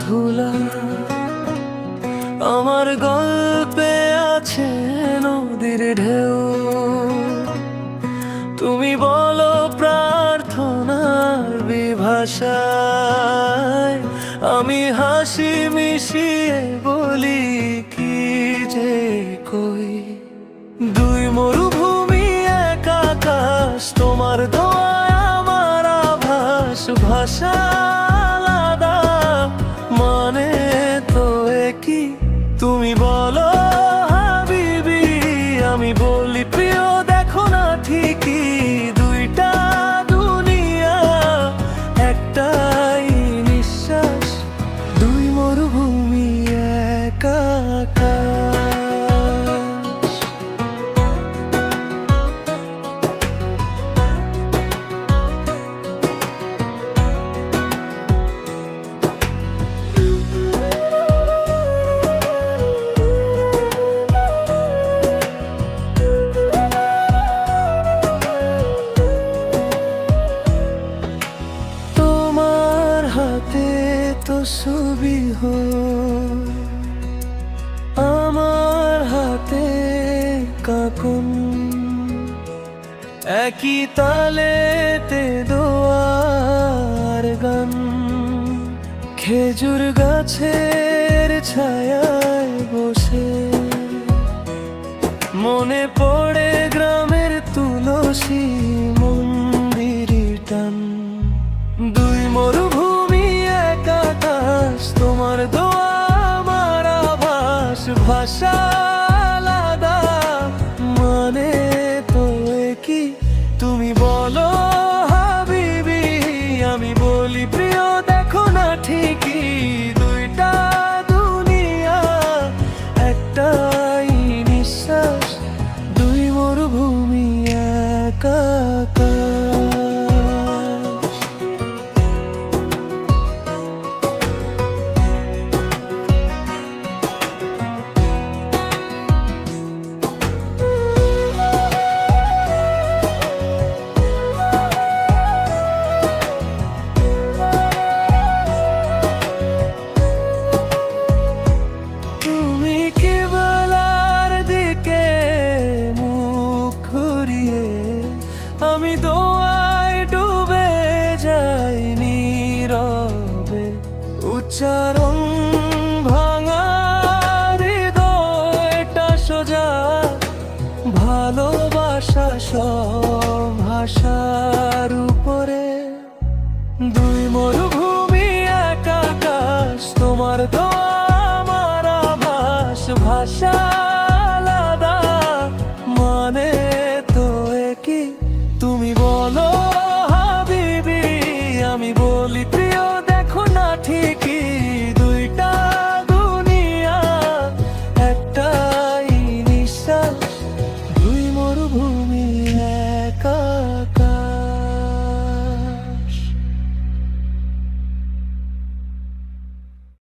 ধুলা। আমার গল্পে আছে নদীর ঢেউ, তুমি বলো প্রার্থনার বিভাষায়, আমি হাসি মিশিয়ে বলি কি যে কই। দুই মরুভূমি এক আকাশ, তোমার দোয়ায় আমার আভাস। ভাষা আলাদা, মানে তো একই। তুমি বলো হাবিবি, আমি বলি প্রিয়। দেখো না ঠিকই দুইটা দুনিয়া, একটাই নিঃশ্বাস। দুই মরুভূমি এক আকাশ। তসবিহ আমার হাতে কাঁকন, একই তালেতে দোয়ার গান। খেজুর গাছের ছায়ায় বসে মনে পড়ে গ্রামের তুলসী মন্দির টান। দুই মরুভূমি এক আকাশ, তোমার দোয়া আমার আভাস। ভাষা আলাদা, মানে তো একই। তুমি বলো হাবিবি, আমি বলি প্রিয়। দেখো না ঠিকই দুইটা দুনিয়া, একটাই নিঃশ্বাস। দুই মরুভূমি এক আকাশ। আমি দোয়ায় ডুবে যাই নীরবে, উচ্চারণ ভাঙা হৃদয়টা সোজা। ভালোবাসা সব ভাষার উপরে। দুই মরুভূমি এক আকাশ, তোমার দোয়া